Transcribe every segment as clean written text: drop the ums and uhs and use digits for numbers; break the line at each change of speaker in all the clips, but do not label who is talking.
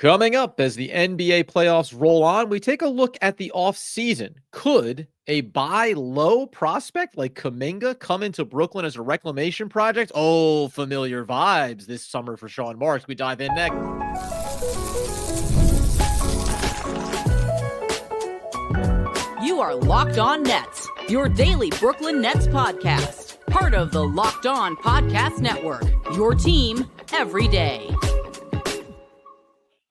Coming up as the NBA playoffs roll on, we take a look at the offseason. Could a buy low prospect like Kuminga come into Brooklyn as a reclamation project? Oh, familiar vibes this summer for Sean Marks. We dive in next.
You are Locked On Nets, your daily Brooklyn Nets podcast. Part of the Locked On Podcast Network, your team every day.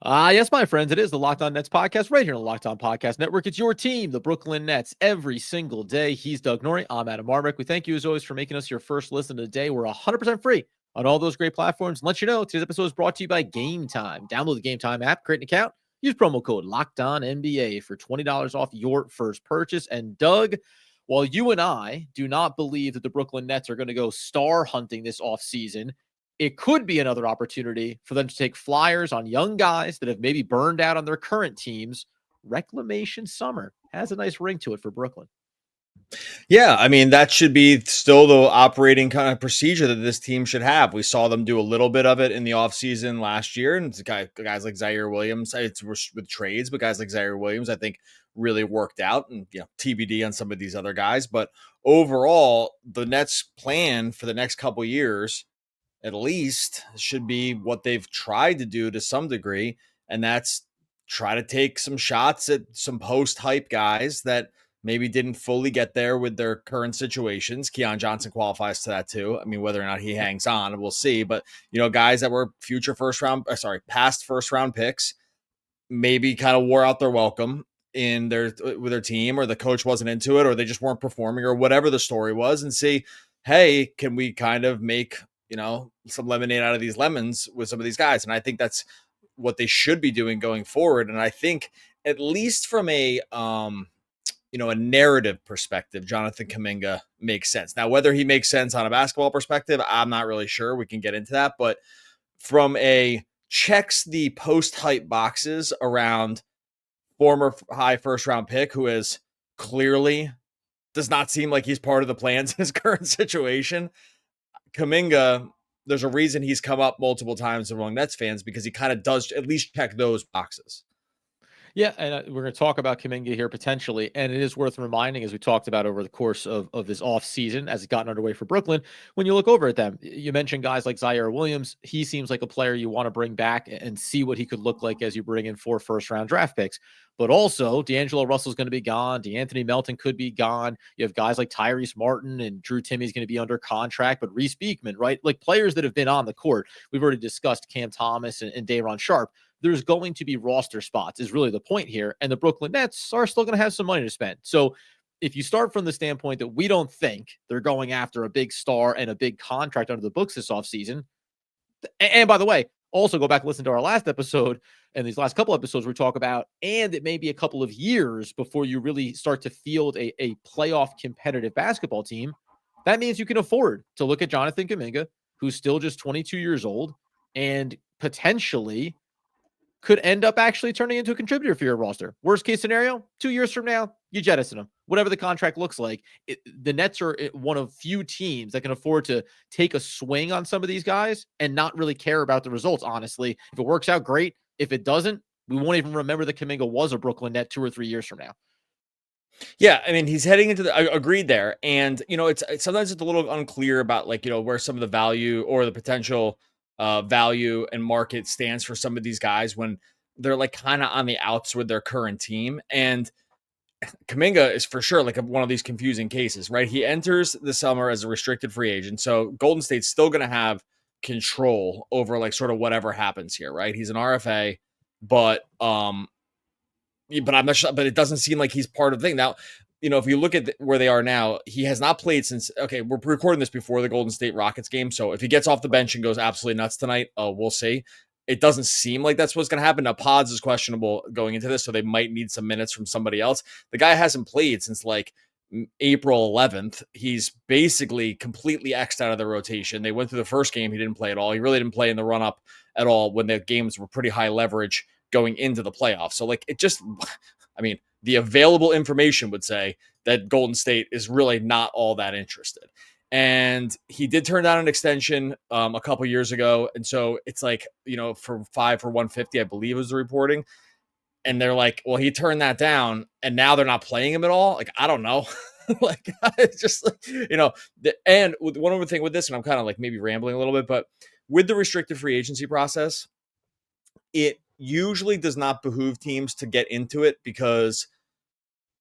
Yes, my friends, it is the Locked On Nets podcast right here on the Locked On Podcast Network. It's your team, the Brooklyn Nets, every single day. He's Doug Norrie. I'm Adam Marvick. We thank you, as always, for making us your first listen of the day. We're 100% free on all those great platforms. And let you know, today's episode is brought to you by Gametime. Download the Gametime app, create an account, use promo code LOCKEDONNBA for $20 off your first purchase. And Doug, while you and I do not believe that the Brooklyn Nets are going to go star hunting this offseason, it could be another opportunity for them to take flyers on young guys that have maybe burned out on their current teams. Reclamation summer has a nice ring to it for Brooklyn.
Yeah, I mean, that should be still the operating kind of procedure that this team should have. We saw them do a little bit of it in the offseason last year, and it's guys like Zaire Williams, it's with trades, but guys like Zaire Williams, I think, really worked out, and TBD on some of these other guys. But overall, the Nets' plan for the next couple years, at least, should be what they've tried to do to some degree, and that's try to take some shots at some post-hype guys that maybe didn't fully get there with their current situations. Keon Johnson qualifies to that too. I mean, whether or not he hangs on, we'll see. But, guys that were past first round picks, maybe kind of wore out their welcome with their team, or the coach wasn't into it, or they just weren't performing, or whatever the story was, and see, hey, can we kind of make some lemonade out of these lemons with some of these guys? And I think that's what they should be doing going forward. And I think, at least from a narrative perspective, Jonathan Kuminga makes sense. Now, whether he makes sense on a basketball perspective, I'm not really sure. We can get into that. But from a checks the post-hype boxes around former high first-round pick who is clearly does not seem like he's part of the plans in his current situation, Kuminga, there's a reason he's come up multiple times among Nets fans, because he kind of does at least check those boxes.
Yeah, and we're going to talk about Kuminga here potentially, and it is worth reminding, as we talked about over the course of this offseason, as it gotten underway for Brooklyn, when you look over at them, you mentioned guys like Zaire Williams. He seems like a player you want to bring back and see what he could look like as you bring in 4 first-round draft picks. But also, D'Angelo Russell's going to be gone. DeAnthony Melton could be gone. You have guys like Tyrese Martin, and Drew Timmy's going to be under contract, but Reese Beekman, right? Like players that have been on the court. We've already discussed Cam Thomas and Day'Ron Sharpe. There's going to be roster spots is really the point here. And the Brooklyn Nets are still going to have some money to spend. So if you start from the standpoint that we don't think they're going after a big star and a big contract under the books this offseason, and by the way, also go back and listen to our last episode and these last couple episodes we talk about, and it may be a couple of years before you really start to field a playoff competitive basketball team. That means you can afford to look at Jonathan Kuminga, who's still just 22 years old and potentially could end up actually turning into a contributor for your roster. Worst case scenario, 2 years from now, you jettison him. Whatever the contract looks like, the Nets are one of few teams that can afford to take a swing on some of these guys and not really care about the results, honestly. If it works out, great. If it doesn't, we won't even remember that Kuminga was a Brooklyn Net 2 or 3 years from now.
Yeah, I mean, he's heading into I agreed there. And, it's sometimes it's a little unclear about where some of the value or the potential value and market stands for some of these guys when they're kind of on the outs with their current team. And Kuminga is for sure one of these confusing cases, right? He enters the summer as a restricted free agent. So Golden State's still going to have control over sort of whatever happens here, right? He's an RFA, but I'm not sure, but it doesn't seem like he's part of the thing. Now, if you look at where they are now, he has not played since, we're recording this before the Golden State Rockets game. So if he gets off the bench and goes absolutely nuts tonight, we'll see. It doesn't seem like that's what's going to happen. Now, Pods is questionable going into this, so they might need some minutes from somebody else. The guy hasn't played since April 11th. He's basically completely X'd out of the rotation. They went through the first game. He didn't play at all. He really didn't play in the run-up at all when the games were pretty high leverage going into the playoffs. So the available information would say that Golden State is really not all that interested. And he did turn down an extension a couple years ago. And so it's like, for 150, I believe was the reporting. And they're like, well, he turned that down and now they're not playing him at all. Like, I don't know. Like, it's just like, and one other thing with this, and I'm kind of like maybe rambling a little bit, but with the restricted free agency process, it usually does not behoove teams to get into it because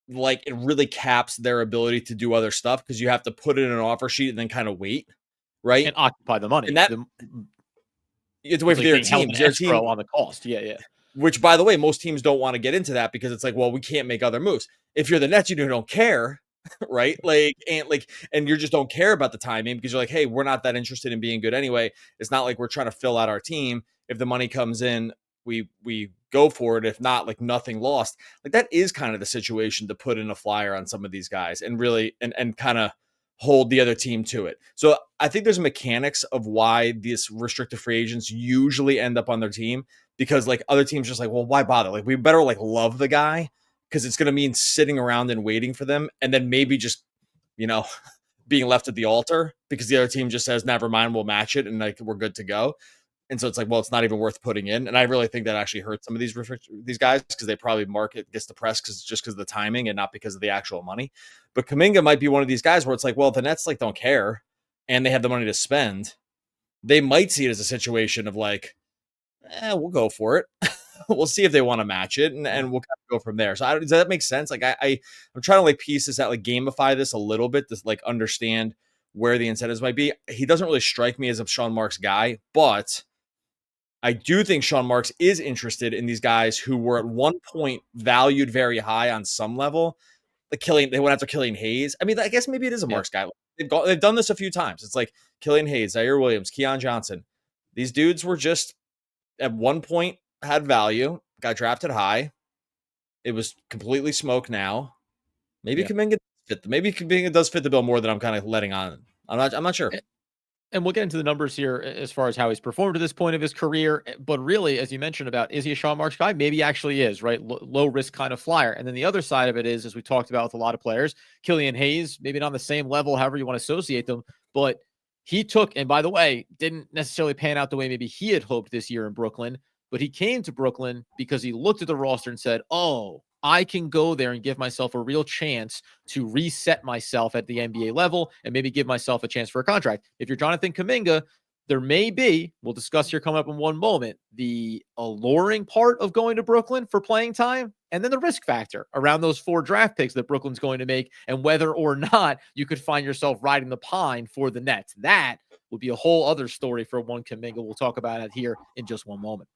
like it really caps their ability to do other stuff because you have to put it in an offer sheet and then kind of wait, right?
And occupy the money.
And that you have to wait for their team.
Their team on the cost. Yeah.
Which, by the way, most teams don't want to get into that because it's like, well, we can't make other moves. If you're the Nets, you don't care, right? And you just don't care about the timing because you're like, hey, we're not that interested in being good anyway. It's not like we're trying to fill out our team. If the money comes in, we go for it. If not, like nothing lost. Like that is kind of the situation to put in a flyer on some of these guys and really and kind of hold the other team to it. So I think there's mechanics of why these restricted free agents usually end up on their team because like other teams just like, well, why bother? Like we better like love the guy because it's going to mean sitting around and waiting for them and then maybe just, being left at the altar because the other team just says, never mind, we'll match it and like we're good to go. And so it's like, well, it's not even worth putting in. And I really think that actually hurts some of these guys because they probably market gets depressed because of the timing and not because of the actual money. But Kuminga might be one of these guys where it's like, well, the Nets like don't care and they have the money to spend. They might see it as a situation of like, we'll go for it. We'll see if they want to match it and we'll kind of go from there. So does that make sense? Like I'm trying to like piece this out, like gamify this a little bit to like understand where the incentives might be. He doesn't really strike me as a Sean Marks guy, but I do think Sean Marks is interested in these guys who were at one point valued very high on some level. They went after Killian Hayes. I mean, I guess maybe it is a Marks guy. They've done this a few times. It's like Killian Hayes, Zaire Williams, Keon Johnson. These dudes were just at one point had value, got drafted high. It was completely smoke now. Maybe Kuminga does fit the bill more than I'm kind of letting on. I'm not sure.
And we'll get into the numbers here as far as how he's performed to this point of his career. But really, as you mentioned about, is he a Sean Marks guy? Maybe he actually is, right? Low risk kind of flyer. And then the other side of it is, as we talked about with a lot of players, Killian Hayes, maybe not on the same level, however you want to associate them, but he took, and by the way, didn't necessarily pan out the way maybe he had hoped this year in Brooklyn, but he came to Brooklyn because he looked at the roster and said, oh, I can go there and give myself a real chance to reset myself at the NBA level and maybe give myself a chance for a contract. If you're Jonathan Kuminga, there may be, we'll discuss here coming up in one moment, the alluring part of going to Brooklyn for playing time and then the risk factor around those 4 draft picks that Brooklyn's going to make and whether or not you could find yourself riding the pine for the Nets. That would be a whole other story for one Kuminga. We'll talk about it here in just one moment.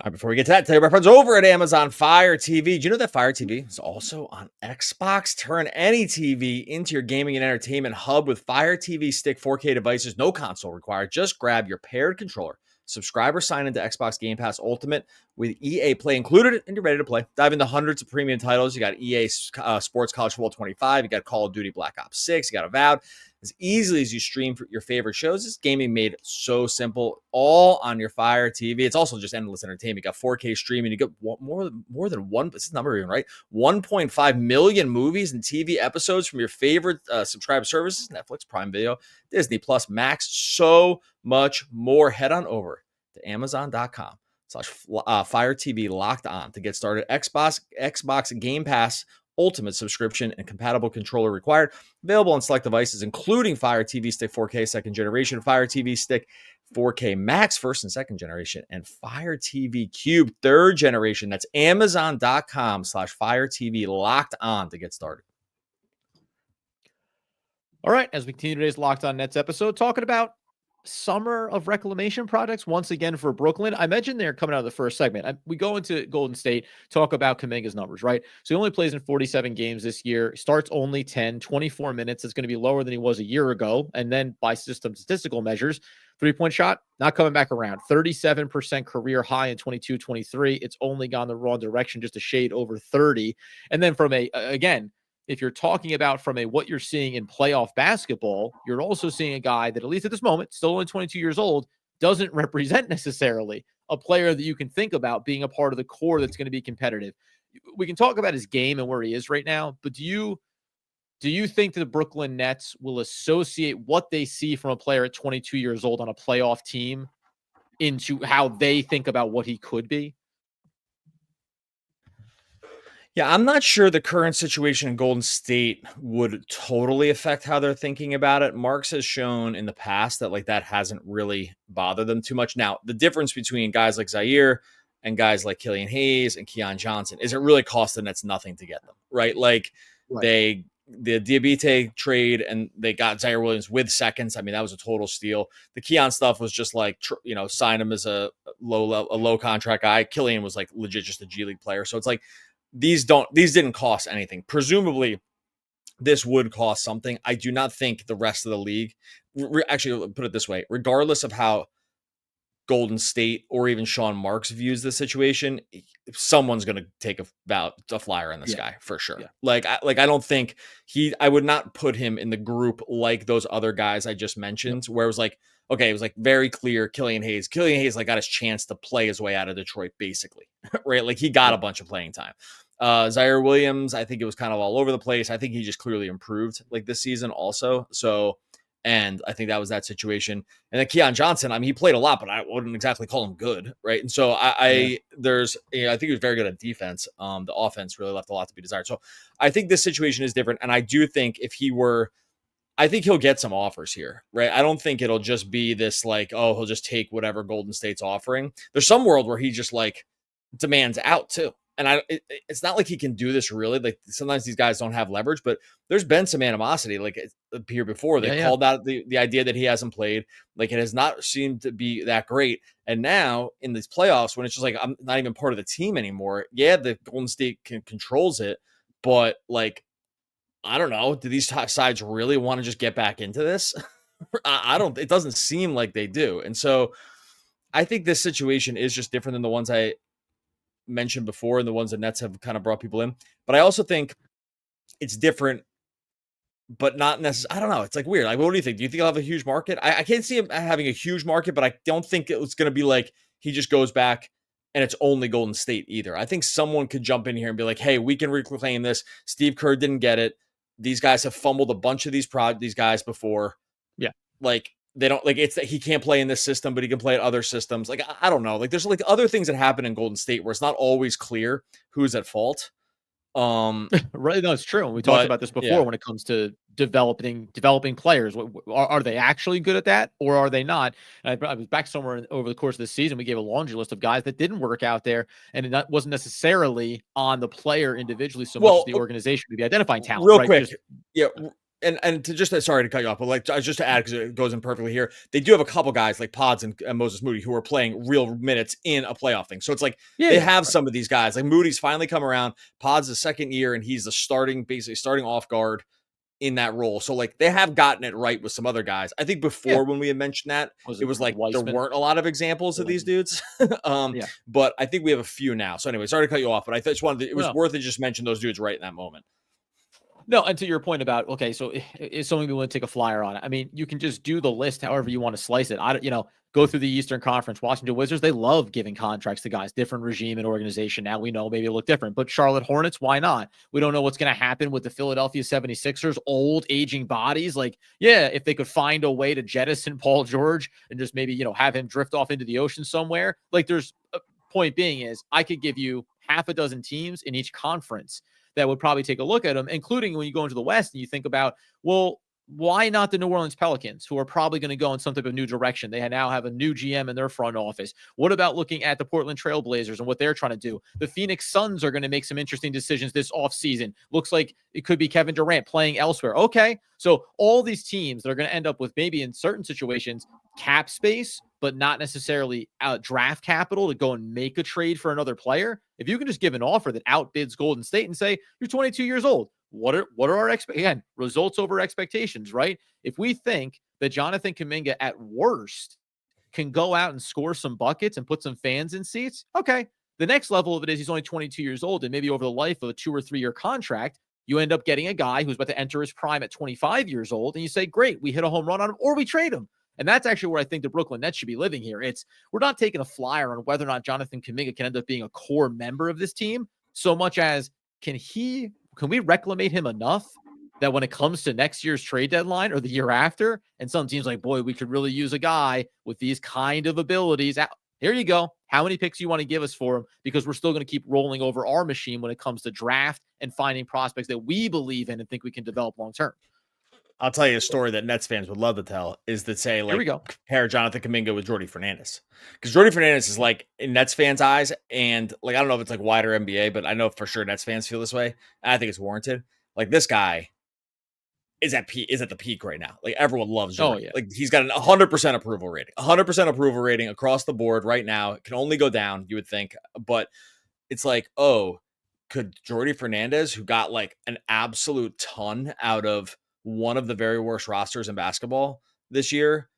All right, before we get to that, tell you my friends over at Amazon Fire TV. Do you know that Fire TV is also on Xbox? Turn any TV into your gaming and entertainment hub with Fire TV Stick 4K devices. No console required. Just grab your paired controller. Subscriber sign into Xbox Game Pass Ultimate with EA Play included, and you're ready to play. Dive into hundreds of premium titles. You got EA Sports College Football 25. You got Call of Duty Black Ops 6. You got Avowed. As easily as you stream your favorite shows, this gaming made so simple, all on your Fire TV. It's also just endless entertainment. You got 4K streaming. You get more than one. This is number even right. 1.5 million movies and TV episodes from your favorite subscribe services: Netflix, Prime Video, Disney Plus, Max. So much more. Head on over to Amazon.com/Fire TV Locked On to get started. Xbox Game Pass Ultimate subscription and compatible controller required. Available on select devices, including Fire TV Stick 4K second generation, Fire TV Stick 4K Max first and second generation, and Fire TV Cube third generation. That's Amazon.com/Fire TV Locked On to get started.
All right, as we continue today's Locked On Nets episode, talking about summer of reclamation projects once again for Brooklyn. I mentioned they're coming out of the first segment. We go into Golden State, talk about Kuminga's numbers, right? So he only plays in 47 games this year, starts only 24 minutes. It's going to be lower than he was a year ago. And then by statistical measures, 3-point shot, not coming back around. 37% career high in 22-23. It's only gone the wrong direction, just a shade over 30. And then from again, if you're talking about from what you're seeing in playoff basketball, you're also seeing a guy that, at least at this moment, still only 22 years old, doesn't represent necessarily a player that you can think about being a part of the core that's going to be competitive. We can talk about his game and where he is right now, but do you Do you think the Brooklyn Nets will associate what they see from a player at 22 years old on a playoff team into how they think about what he could be?
Yeah, I'm not sure the current situation in Golden State would totally affect how they're thinking about it. Marks has shown in the past that like that hasn't really bothered them too much. Now, the difference between guys like Zaire and guys like Killian Hayes and Keon Johnson is it really cost the Nets nothing to get them, right? Like the Diabite trade and they got Zaire Williams with seconds. I mean, that was a total steal. The Keon stuff was just like, sign him as a low contract guy. Killian was like legit just a G League player. So it's like, these didn't cost anything. Presumably, this would cost something. I do not think the rest of the league, actually, put it this way, regardless of how Golden State or even Sean Marks views the situation, someone's going to take a flyer in this guy for sure. Yeah. I don't think I would not put him in the group like those other guys I just mentioned, where it was like, okay, it was like very clear Killian Hayes like got his chance to play his way out of Detroit, basically, right? Like he got a bunch of playing time. Zaire Williams, I think it was kind of all over the place. I think he just clearly improved like this season also. So, and I think that was that situation. And then Keon Johnson, I mean, he played a lot, but I wouldn't exactly call him good, right? And so I think he was very good at defense. The offense really left a lot to be desired. So I think this situation is different. And I do think I think he'll get some offers here, right? I don't think it'll just be this like, oh, he'll just take whatever Golden State's offering. There's some world where he just like demands out too. And it's not like he can do this really. Like sometimes these guys don't have leverage, but there's been some animosity like here before. They called out the idea that he hasn't played. Like it has not seemed to be that great. And now in these playoffs, when it's just like, I'm not even part of the team anymore. Yeah, the Golden State controls it, but like, I don't know. Do these sides really want to just get back into this? I don't. It doesn't seem like they do. And so I think this situation is just different than the ones I mentioned before and the ones that Nets have kind of brought people in. But I also think it's different, but not necessarily. I don't know. It's like weird. Like, what do you think? Do you think he'll have a huge market? I can't see him having a huge market, but I don't think it's going to be like he just goes back and it's only Golden State either. I think someone could jump in here and be like, hey, we can reclaim this. Steve Kerr didn't get it. These guys have fumbled a bunch of these guys before.
Yeah.
Like they don't like it's that he can't play in this system, but he can play at other systems. Like, I don't know. Like there's like other things that happen in Golden State where it's not always clear who's at fault.
Right. No, it's true. And we talked about this before when it comes to developing players. Are they actually good at that or are they not? And I was back somewhere over the course of the season. We gave a laundry list of guys that didn't work out there, and it wasn't necessarily on the player individually so much as the organization to be identifying talent.
Real quick. And to just sorry to cut you off, but like just to add because it goes in perfectly here, they do have a couple guys like Pods and Moses Moody who are playing real minutes in a playoff thing. So it's like they have some of these guys. Like Moody's finally come around. Pods the second year, and he's basically starting off guard in that role. So like they have gotten it right with some other guys. I think before when we had mentioned that, it was like Weissman? There weren't a lot of examples of these dudes. But I think we have a few now. So anyway, sorry to cut you off, but I just wanted it was worth it just mention those dudes right in that moment.
No, and to your point about, okay, so is someone going to take a flyer on it? I mean, you can just do the list however you want to slice it. Go through the Eastern Conference. Washington Wizards, they love giving contracts to guys, different regime and organization. Now we know maybe it'll look different, but Charlotte Hornets, why not? We don't know what's going to happen with the Philadelphia 76ers, old aging bodies. Like, if they could find a way to jettison Paul George and just maybe, have him drift off into the ocean somewhere. Like there's a point being is I could give you half a dozen teams in each conference that would probably take a look at them, including when you go into the West and you think about, well, why not the New Orleans Pelicans, who are probably going to go in some type of new direction? They now have a new GM in their front office. What about looking at the Portland Trail Blazers and what they're trying to do? The Phoenix Suns are going to make some interesting decisions this offseason. Looks like it could be Kevin Durant playing elsewhere. Okay, so all these teams that are going to end up with maybe in certain situations cap space, but not necessarily draft capital to go and make a trade for another player. If you can just give an offer that outbids Golden State and say, you're 22 years old. What are our again, results over expectations, right? If we think that Jonathan Kuminga at worst can go out and score some buckets and put some fans in seats, okay. The next level of it is he's only 22 years old, and maybe over the life of a 2 or 3 year contract, you end up getting a guy who's about to enter his prime at 25 years old, and you say, great, we hit a home run on him, or we trade him. And that's actually where I think the Brooklyn Nets should be living here. We're not taking a flyer on whether or not Jonathan Kuminga can end up being a core member of this team, so much as can we reclaim him enough that when it comes to next year's trade deadline or the year after, and some teams like, boy, we could really use a guy with these kind of abilities. Here you go. How many picks you want to give us for him? Because we're still going to keep rolling over our machine when it comes to draft and finding prospects that we believe in and think we can develop long term.
I'll tell you a story that Nets fans would love to tell is to say,
Here we
like,
go.
compare Jonathan Kuminga with Jordy Fernandez. Because Jordy Fernandez is like in Nets fans' eyes, and like, I don't know if it's like wider NBA, but I know for sure Nets fans feel this way. And I think it's warranted. Like, this guy is at the peak right now. Like, everyone loves Jordy.
Oh, yeah.
Like, he's got an 100% approval rating. 100% approval rating across the board right now. It can only go down, you would think. But it's like, oh, could Jordy Fernandez, who got like an absolute ton out of one of the very worst rosters in basketball this year,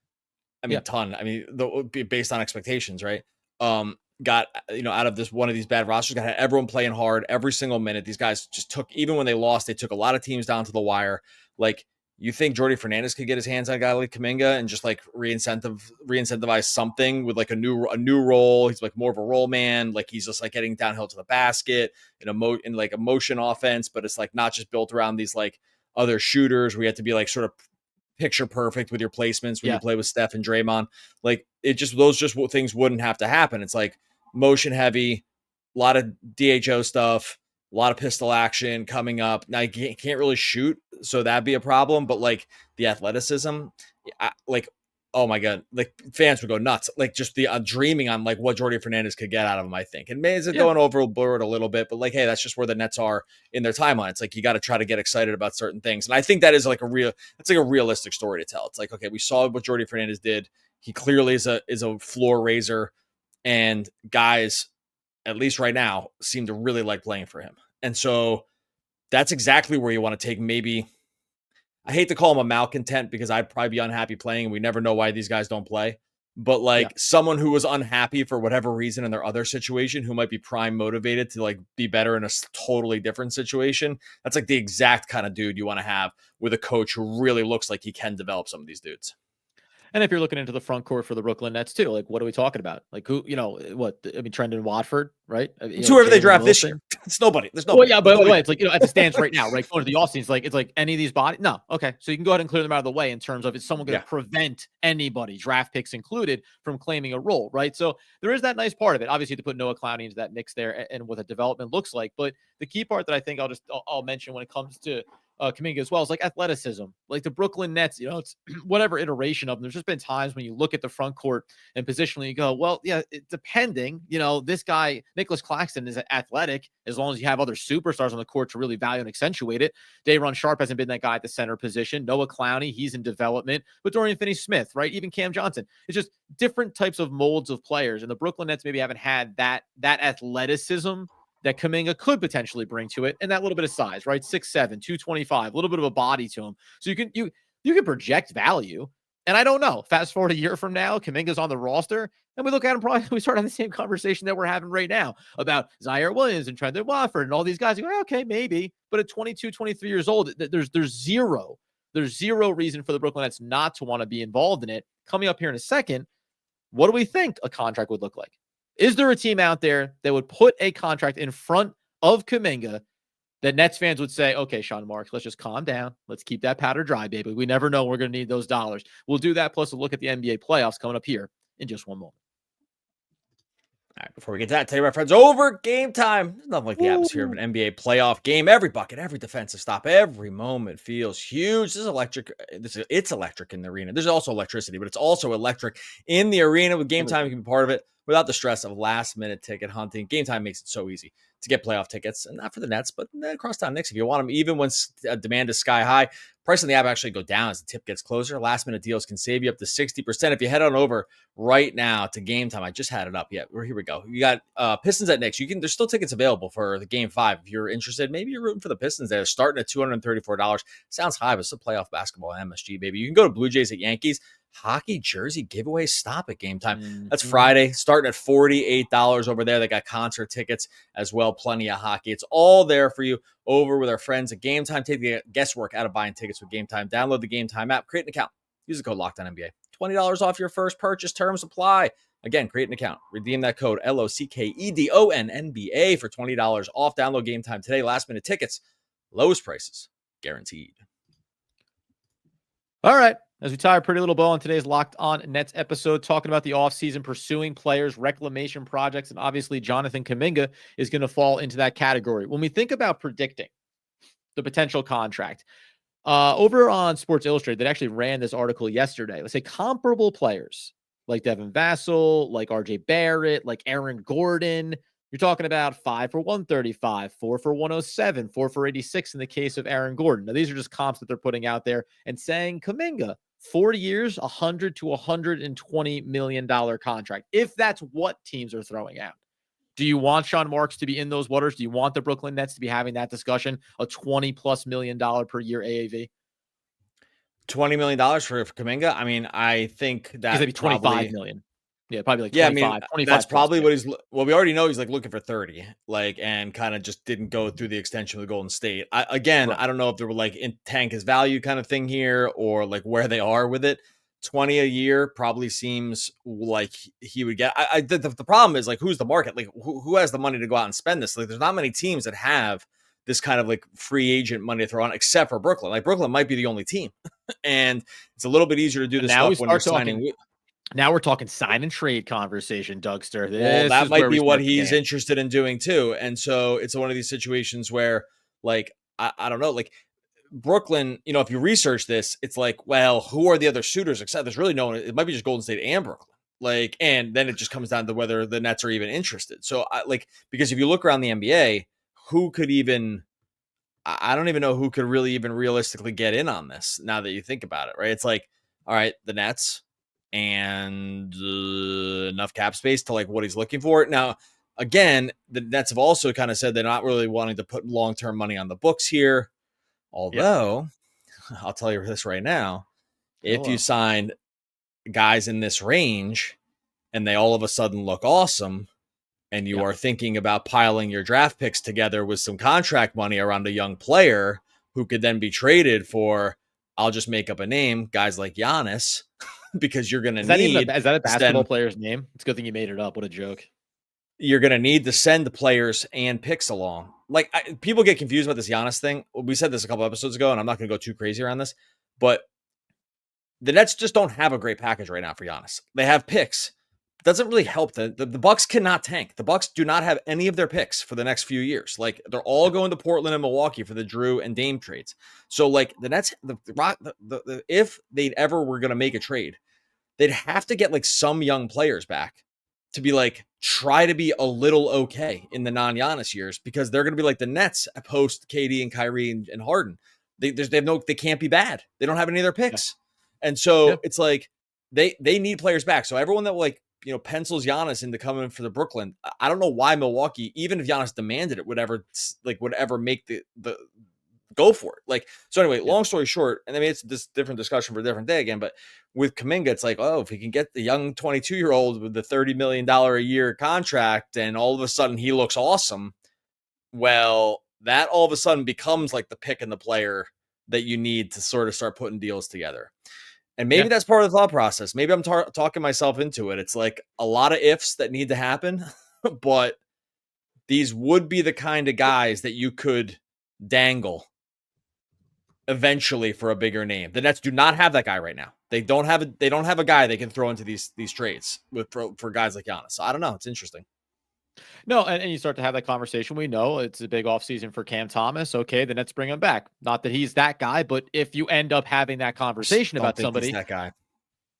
I mean, ton. I mean, based on expectations, right? Got, out of this one of these bad rosters, got everyone playing hard every single minute. These guys just took, even when they lost, they took a lot of teams down to the wire. Like, you think Jordy Fernandez could get his hands on a guy like Kuminga and just like re-incentivize something with like a new role? He's like more of a role man. Like, he's just like getting downhill to the basket in like a motion offense, but it's like not just built around these like other shooters where you have to be like sort of picture perfect with your placements when you play with Steph and Draymond. Like, those things wouldn't have to happen. It's like motion heavy, a lot of DHO stuff, a lot of pistol action coming up. Now, you can't really shoot, so that'd be a problem. But like the athleticism, oh my God, like fans would go nuts. Like, just the dreaming on like what Jordy Fernandez could get out of him, I think. And maybe it's going overboard a little bit, but like, hey, that's just where the Nets are in their timeline. It's like, you got to try to get excited about certain things. And I think that is like it's like a realistic story to tell. It's like, okay, we saw what Jordy Fernandez did. He clearly is a floor raiser, and guys, at least right now, seem to really like playing for him. And so that's exactly where you want to take, maybe, I hate to call him a malcontent because I'd probably be unhappy playing, and we never know why these guys don't play. But like someone who was unhappy for whatever reason in their other situation, who might be prime motivated to like be better in a totally different situation. That's like the exact kind of dude you want to have with a coach who really looks like he can develop some of these dudes.
And if you're looking into the front court for the Brooklyn Nets too, like, what are we talking about? Like, who, Trendon Watford, right?
It's whoever they draft this year. It's nobody. There's nobody.
Well, yeah, but it's like, as it stands right now, right? Going to the offseason, it's like any of these bodies. No, okay. So you can go ahead and clear them out of the way in terms of, is someone going to prevent anybody, draft picks included, from claiming a role, right? So there is that nice part of it. Obviously, to put Noah Clowney into that mix there and what a development looks like. But the key part that I think I'll mention when it comes to Kuminga as well is like athleticism. Like the Brooklyn Nets, it's whatever iteration of them. There's just been times when you look at the front court and positionally, you go, well, yeah, depending, this guy, Nicholas Claxton, is athletic as long as you have other superstars on the court to really value and accentuate it. Day'Ron Sharpe hasn't been that guy at the center position. Noah Clowney, he's in development, but Dorian Finney-Smith, right? Even Cam Johnson. It's just different types of molds of players. And the Brooklyn Nets maybe haven't had that athleticism that Kuminga could potentially bring to it, and that little bit of size, right? 6'7", 225, a little bit of a body to him. So you can project value. And I don't know. Fast forward a year from now, Kuminga's on the roster, and we look at him, probably we start having the same conversation that we're having right now about Zaire Williams and Trendon Watford and all these guys. You go, okay, maybe. But at 22, 23 years old, there's zero reason for the Brooklyn Nets not to want to be involved in it. Coming up here in a second, what do we think a contract would look like? Is there a team out there that would put a contract in front of Kuminga that Nets fans would say, okay, Sean Marks, let's just calm down. Let's keep that powder dry, baby. We never know. We're going to need those dollars. We'll do that. Plus, we'll look at the NBA playoffs coming up here in just one moment.
All right, before we get to that, tell you, my friends, over Game Time. There's nothing like the atmosphere of an NBA playoff game. Every bucket, every defensive stop, every moment feels huge. This is electric. It's electric in the arena. There's also electricity, but it's also electric in the arena. With Game Time, you can be part of it without the stress of last-minute ticket hunting. Game Time makes it so easy to get playoff tickets, and not for the Nets, but across town Knicks. If you want them, even when demand is sky high, price on the app actually go down as the tip gets closer. Last-minute deals can save you up to 60%. If you head on over right now to Game Time, I just had it up. Yeah, here we go. You got Pistons at Knicks. There's still tickets available for the Game 5 if you're interested. Maybe you're rooting for the Pistons. They're starting at $234. Sounds high, but it's still playoff basketball at MSG, baby. You can go to Blue Jays at Yankees. Hockey jersey giveaway stop at Game Time. That's Friday, starting at $48 over there. They got concert tickets as well, plenty of hockey. It's all there for you over with our friends at Game Time. Take the guesswork out of buying tickets with Game Time. Download the Game Time app, create an account, use the code LOCKEDONNBA. $20 off your first purchase. Terms apply. Again, create an account, redeem that code LOCKEDONNBA for $20 off. Download Game Time today. Last minute tickets, lowest prices guaranteed.
All right. As we tie a pretty little bow on today's Locked On Nets episode, talking about the offseason, pursuing players, reclamation projects, and obviously Jonathan Kuminga is going to fall into that category. When we think about predicting the potential contract, over on Sports Illustrated, they actually ran this article yesterday. Let's say comparable players like Devin Vassell, like RJ Barrett, like Aaron Gordon. You're talking about 5 for 135, 4 for 107, 4 for 86 in the case of Aaron Gordon. Now, these are just comps that they're putting out there and saying Kuminga, 4 years, $100 to $120 million contract, if that's what teams are throwing out. Do you want Sean Marks to be in those waters? Do you want the Brooklyn Nets to be having that discussion? A $20+ million per year AAV?
$20 million for Kuminga. I mean, I think that
Maybe 25 million. Yeah, probably like 25,
I mean,
25
that's probably
plus,
what we already know. He's like looking for 30, like, and kind of just didn't go through the extension with Golden State. I don't know if they were like in tank his value kind of thing here or like where they are with it. 20 a year probably seems like he would get. The problem is like, who's the market? Like, who has the money to go out and spend this? Like, there's not many teams that have this kind of like free agent money to throw on, except for Brooklyn. Like, Brooklyn might be the only team, and it's a little bit easier to do this stuff when you're signing.
Now we're talking sign and trade conversation, Dougster.
Well, that might be what he's interested in doing too. And so it's one of these situations where, like, I don't know, like Brooklyn, you know, if you research this, it's like, well, who are the other suitors? Except there's really no one. It might be just Golden State and Brooklyn. Like, and then it just comes down to whether the Nets are even interested. So because if you look around the NBA, who could even, I don't even know who could really even realistically get in on this now that you think about it, right? It's like, all right, the Nets, and enough cap space to like what he's looking for. Now, again, the Nets have also kind of said they're not really wanting to put long-term money on the books here. Although, I'll tell you this right now, if you sign guys in this range and they all of a sudden look awesome, and you are thinking about piling your draft picks together with some contract money around a young player who could then be traded for, I'll just make up a name, guys like Giannis, because you're going to need...
Is that a basketball player's name? It's a good thing you made it up. What a joke.
You're going to need to send the players and picks along. Like, people get confused about this Giannis thing. We said this a couple episodes ago, and I'm not going to go too crazy around this, but the Nets just don't have a great package right now for Giannis. They have picks. It doesn't really help. The Bucks cannot tank. The Bucks do not have any of their picks for the next few years. Like, they're all going to Portland and Milwaukee for the Drew and Dame trades. So, like, the Nets, if they ever were going to make a trade, they'd have to get like some young players back to be like, try to be a little okay in the non-Giannis years, because they're going to be like the Nets post KD and Kyrie and Harden. They can't be bad. They don't have any of their picks. Yeah. And so it's like, they need players back. So everyone that like, you know, pencils Giannis into coming for the Brooklyn, I don't know why Milwaukee, even if Giannis demanded it, would ever make the go for it. Like, so anyway, long story short, and I mean, it's this different discussion for a different day again, but with Kuminga, it's like, oh, if he can get the young 22-year-old with the $30 million a year contract and all of a sudden he looks awesome, well, that all of a sudden becomes like the pick and the player that you need to sort of start putting deals together. And maybe that's part of the thought process. Maybe I'm talking myself into it. It's like a lot of ifs that need to happen, but these would be the kind of guys that you could dangle eventually for a bigger name. The Nets do not have that guy right now. They don't have a guy they can throw into these trades for guys like Giannis. So I don't know. It's interesting.
No, and you start to have that conversation. We know it's a big offseason for Cam Thomas. Okay, the Nets bring him back. Not that he's that guy, but if you end up having that conversation about somebody,
he's that guy.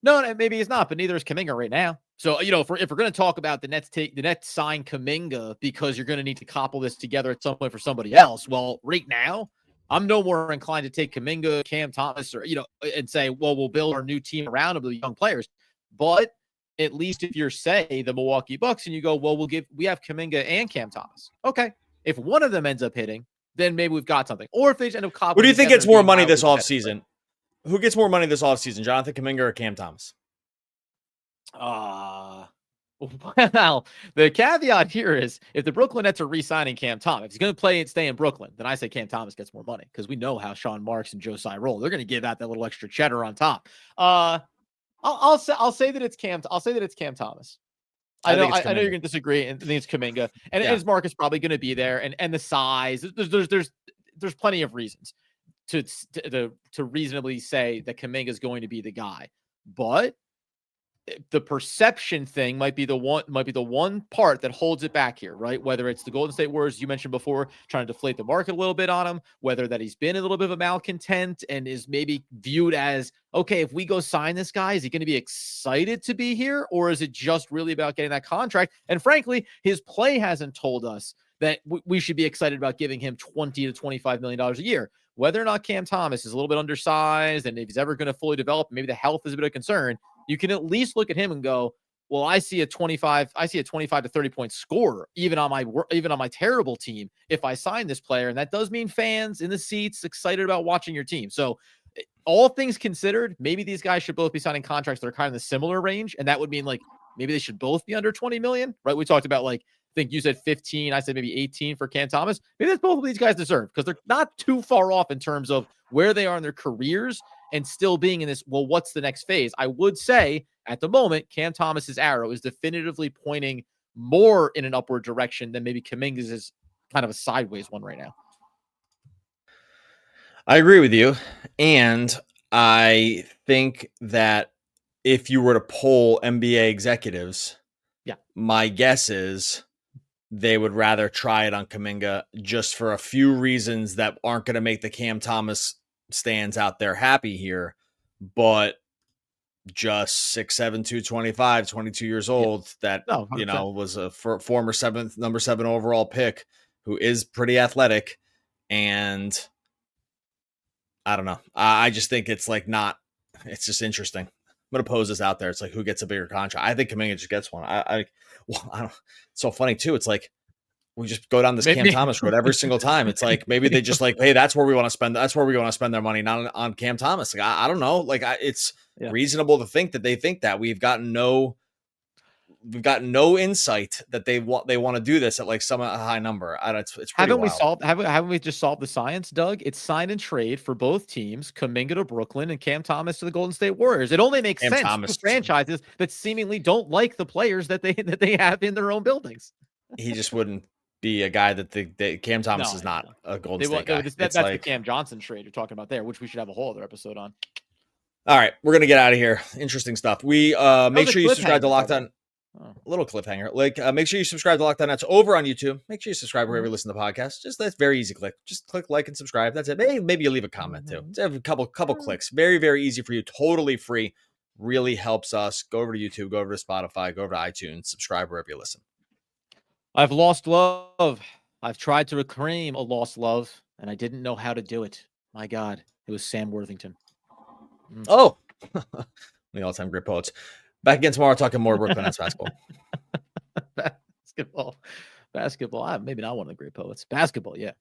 No, maybe he's not, but neither is Kuminga right now. So, you know, if we're going to talk about the Nets sign Kuminga because you're going to need to cobble this together at some point for somebody else. Well, right now, I'm no more inclined to take Kuminga, Cam Thomas, or, you know, and say, well, we'll build our new team around him with young players. But at least if you're, say, the Milwaukee Bucks, and you go, well, we have Kuminga and Cam Thomas. Okay. If one of them ends up hitting, then maybe we've got something. Or if they end up cobbling.
Who do you think gets more money this offseason? Who gets more money this offseason, Jonathan Kuminga or Cam Thomas?
Well, the caveat here is if the Brooklyn Nets are re-signing Cam Thomas, if he's going to play and stay in Brooklyn, then I say Cam Thomas gets more money, because we know how Sean Marks and Jose roll. They're going to give out that little extra cheddar on top. I'll say that it's Cam. I'll say that it's Cam Thomas. I know you're going to disagree, and I think it's Kuminga, and his Mark is probably going to be there, and the size. There's plenty of reasons. to reasonably say that Kuminga is going to be the guy. But the perception thing might be the one part that holds it back here, right? Whether it's the Golden State Warriors you mentioned before trying to deflate the market a little bit on him, whether that he's been a little bit of a malcontent and is maybe viewed as, okay, if we go sign this guy, is he going to be excited to be here, or is it just really about getting that contract? And frankly, his play hasn't told us that we should be excited about giving him $20 to $25 million a year. Whether or not Cam Thomas is a little bit undersized and if he's ever going to fully develop, maybe the health is a bit of concern, you can at least look at him and go, well, I see a 25 to 30 point scorer, even on my terrible team, if I sign this player. And that does mean fans in the seats excited about watching your team. So all things considered, maybe these guys should both be signing contracts that are kind of the similar range. And that would mean like, maybe they should both be under 20 million, right? We talked about like, I think you said 15. I said maybe 18 for Cam Thomas. Maybe that's both of these guys deserve, because they're not too far off in terms of where they are in their careers and still being in this, well, what's the next phase? I would say at the moment, Cam Thomas's arrow is definitively pointing more in an upward direction than maybe Kuminga's is kind of a sideways one right now.
I agree with you. And I think that if you were to poll NBA executives, my guess is they would rather try it on Kuminga just for a few reasons that aren't going to make the Cam Thomas stands out there happy here, but just 6'7", 225, 22 years old, that, was a former number 7 overall pick who is pretty athletic. And I don't know. I just think it's like it's just interesting. I'm going to pose this out there. It's like, who gets a bigger contract? I think Kuminga just gets one. I don't. It's so funny too. It's like, we just go down this Cam Thomas road every single time. It's like, maybe they just like, hey, that's where we want to spend. That's where we want to spend their money, not on Cam Thomas. Like, I don't know. Like, it's reasonable to think that they think that. We've gotten no insight that they want to do this at like some high number. It's pretty wild.
Haven't we just solved the science, Doug? It's sign and trade for both teams, Kuminga to Brooklyn and Cam Thomas to the Golden State Warriors. It only makes sense for franchises that seemingly don't like the players that they have in their own buildings.
He just wouldn't be a guy that Cam Thomas is not a Golden State guy.
That's like the Cam Johnson trade you're talking about there, which we should have a whole other episode on.
All right, we're gonna get out of here. Interesting stuff. We make sure you subscribe to Locked On. A little cliffhanger. Like, make sure you subscribe to Locked On Nets over on YouTube. Make sure you subscribe wherever you listen to podcasts. That's very easy. Just click like and subscribe. That's it. Maybe you leave a comment too. Just have a couple clicks. Very, very easy for you. Totally free. Really helps us. Go over to YouTube. Go over to Spotify. Go over to iTunes. Subscribe wherever you listen.
I've lost love. I've tried to reclaim a lost love, and I didn't know how to do it. My God, it was Sam Worthington.
Oh, the all-time great poets. Back again tomorrow, talking more Brooklyn Nets basketball.
Basketball. Maybe not one of the great poets. Basketball, yeah.